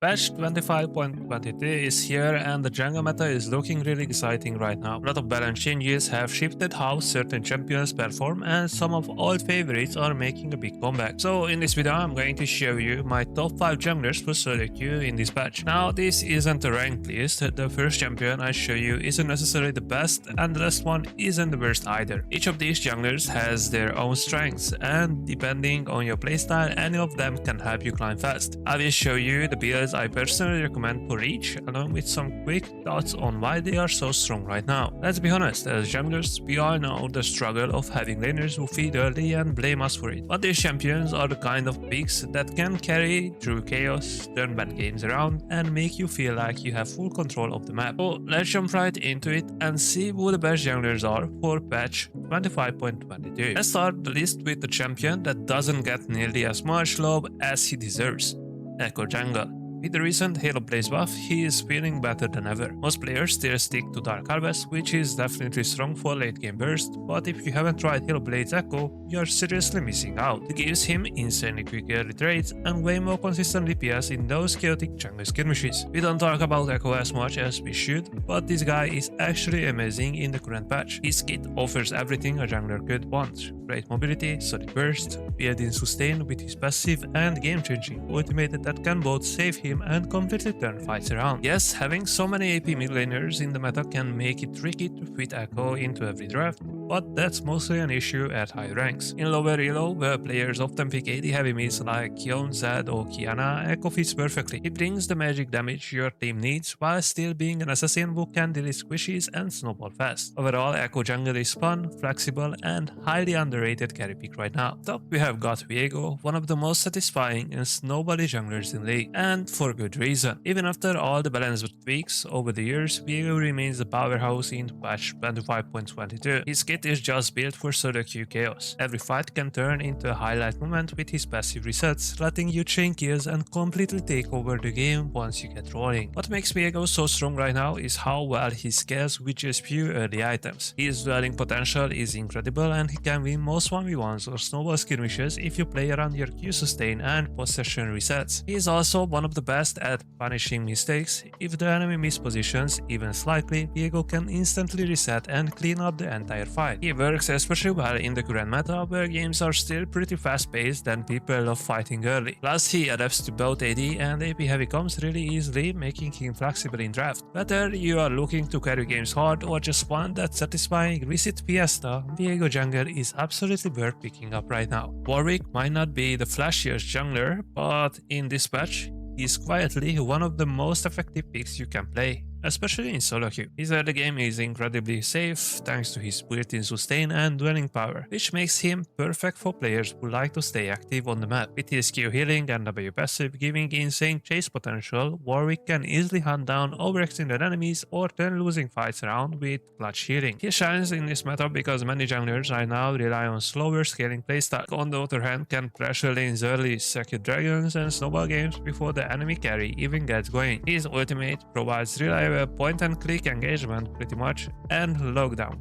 Patch 25.23 is here and the jungle meta is looking really exciting right now. A lot of balance changes have shifted how certain champions perform and some of old favorites are making a big comeback. So in this video I'm going to show you my top 5 junglers for solo queue in this patch. Now this isn't a ranked list, the first champion I show you isn't necessarily the best and the last one isn't the worst either. Each of these junglers has their own strengths and depending on your playstyle any of them can help you climb fast. I will show you the builds I personally recommend for each, along with some quick thoughts on why they are so strong right now. Let's be honest, as junglers, we all know the struggle of having laners who feed early and blame us for it. But these champions are the kind of picks that can carry through chaos, turn bad games around, and make you feel like you have full control of the map. So let's jump right into it and see who the best junglers are for patch 25.22. Let's start the list with the champion that doesn't get nearly as much love as he deserves, Echo Jungle. With the recent Halo Blaze buff, he is feeling better than ever. Most players still stick to Dark Harvest, which is definitely strong for late game burst, but if you haven't tried Halo Blaze Echo, you're seriously missing out. It gives him insanely quick early trades and way more consistent DPS in those chaotic jungle skirmishes. We don't talk about Echo as much as we should, but this guy is actually amazing in the current patch. His kit offers everything a jungler could want: great mobility, solid burst, built-in sustain with his passive, and game-changing ultimate that can both save him and completely turn fights around. Yes, having so many AP mid laners in the meta can make it tricky to fit Echo into every draft, but that's mostly an issue at high ranks. In lower elo, where players often pick AD heavy mids like Kion, Zed or Kiana, Echo fits perfectly. He brings the magic damage your team needs while still being an assassin who can delete squishies and snowball fast. Overall, Echo jungle is fun, flexible and highly underrated carry pick right now. Top we have got Viego, one of the most satisfying and snowbally junglers in the league, and for good reason. Even after all the balance tweaks over the years, Viego remains the powerhouse in patch 25.22. His kit is just built for solo queue chaos. Every fight can turn into a highlight moment with his passive resets, letting you chain kills and completely take over the game once you get rolling. What makes Viego so strong right now is how well he scales with just few early items. His dwelling potential is incredible and he can win most 1v1s or snowball skirmishes if you play around your Q sustain and possession resets. He is also one of the best at punishing mistakes. If the enemy mispositions even slightly, Viego can instantly reset and clean up the entire fight. He works especially well in the current meta where games are still pretty fast paced and people love fighting early. Plus he adapts to both AD and AP heavy comps really easily, making him flexible in draft. Whether you are looking to carry games hard or just want that satisfying reset fiesta, Viego jungle is absolutely worth picking up right now. Warwick might not be the flashiest jungler, but in this patch, he's quietly one of the most effective picks you can play, especially in solo queue. His early game is incredibly safe thanks to his built-in sustain and dwelling power, which makes him perfect for players who like to stay active on the map. With his Q healing and W passive giving insane chase potential, Warwick can easily hunt down overextended enemies or turn losing fights around with clutch healing. He shines in this meta because many junglers right now rely on slower scaling playstyle. On the other hand, can pressure lanes early, secure dragons and snowball games before the enemy carry even gets going. His ultimate provides reliable point-and-click engagement pretty much and lockdown,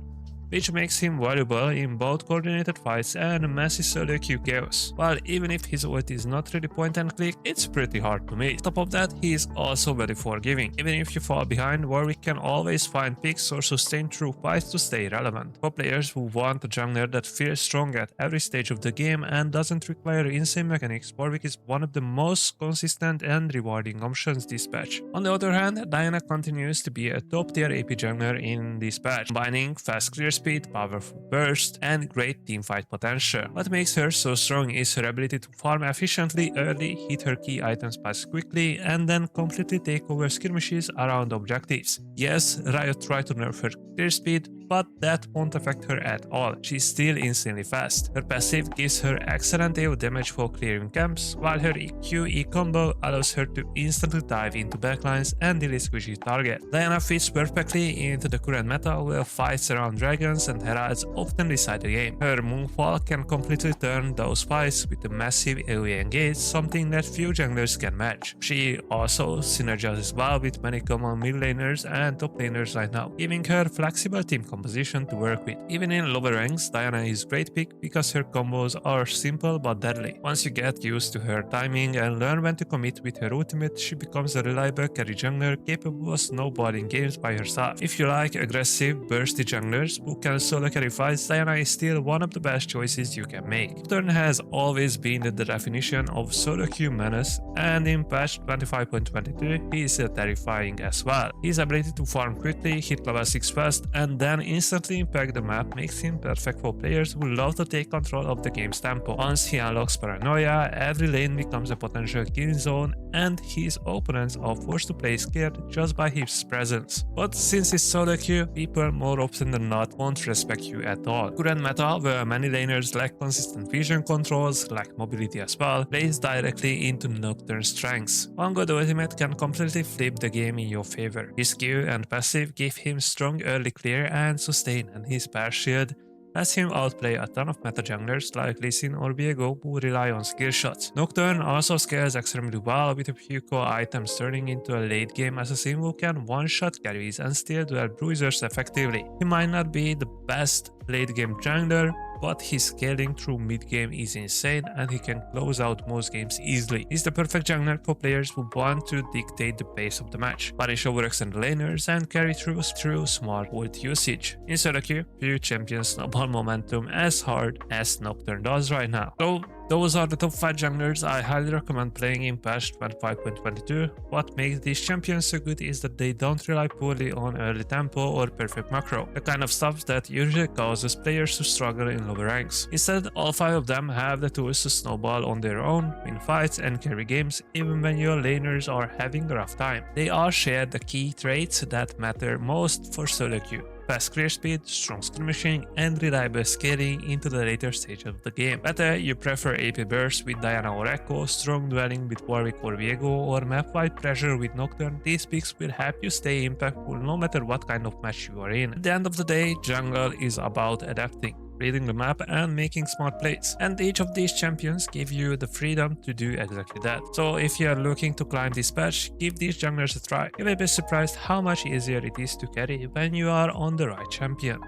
which makes him valuable in both coordinated fights and massive solo queue chaos. While even if his ult is not really point and click, it's pretty hard to miss. On top of that, he is also very forgiving. Even if you fall behind, Warwick can always find picks or sustain through fights to stay relevant. For players who want a jungler that feels strong at every stage of the game and doesn't require insane mechanics, Warwick is one of the most consistent and rewarding options this patch. On the other hand, Diana continues to be a top tier AP jungler in this patch, combining fast clear speed, powerful burst, and great teamfight potential. What makes her so strong is her ability to farm efficiently early, hit her key items pass quickly, and then completely take over skirmishes around objectives. Yes, Riot tried to nerf her clear speed, but that won't affect her at all. She's still insanely fast. Her passive gives her excellent AoE damage for clearing camps, while her EQ-E combo allows her to instantly dive into backlines and delete squishy target. Diana fits perfectly into the current meta where fights around dragons and heralds often decide the game. Her moonfall can completely turn those fights with a massive AoE engage, something that few junglers can match. She also synergizes well with many common mid laners and top laners right now, giving her flexible team composition to work with. Even in lower ranks, Diana is great pick because her combos are simple but deadly. Once you get used to her timing and learn when to commit with her ultimate, she becomes a reliable carry jungler capable of snowballing games by herself. If you like aggressive, bursty junglers who can solo carry fights, Diana is still one of the best choices you can make. Nocturne has always been the definition of solo queue menace, and in patch 25.22 he is terrifying as well. His ability to farm quickly, hit level 6 fast, and then instantly impact the map makes him perfect for players who love to take control of the game's tempo. Once he unlocks Paranoia, every lane becomes a potential killing zone, and his opponents are forced to play scared just by his presence. But since it's solo queue, people more often than not won't respect you at all. Current meta, where many laners lack consistent vision controls, lack mobility as well, plays directly into Nocturne's strengths. One good ultimate can completely flip the game in your favor. His Q and passive give him strong early clear and sustain, and his Bear Shield lets him outplay a ton of meta junglers like Lee Sin or Viego who rely on skill shots. Nocturne also scales extremely well with a few core items, turning into a late game assassin who can one-shot carries and still duel bruisers effectively. He might not be the best late game jungler, but his scaling through mid-game is insane and he can close out most games easily. He's the perfect jungler for players who want to dictate the pace of the match, punish overextended laners, and carry through smart ult usage. In solo queue, few champions snowball momentum as hard as Nocturne does right now. So those are the top 5 junglers I highly recommend playing in patch 25.22. What makes these champions so good is that they don't rely poorly on early tempo or perfect macro, the kind of stuff that usually causes players to struggle in lower ranks. Instead, all 5 of them have the tools to snowball on their own, win fights, and carry games even when your laners are having a rough time. They all share the key traits that matter most for solo queue: fast clear speed, strong skirmishing, and reliable scaling into the later stage of the game. Whether you prefer AP burst with Diana or Echo, strong dwelling with Warwick or Viego, or map-wide pressure with Nocturne, these picks will help you stay impactful no matter what kind of match you are in. At the end of the day, jungle is about adapting, reading the map, and making smart plays. And each of these champions give you the freedom to do exactly that. So if you are looking to climb this patch, give these junglers a try. You will be surprised how much easier it is to carry when you are on the right champion.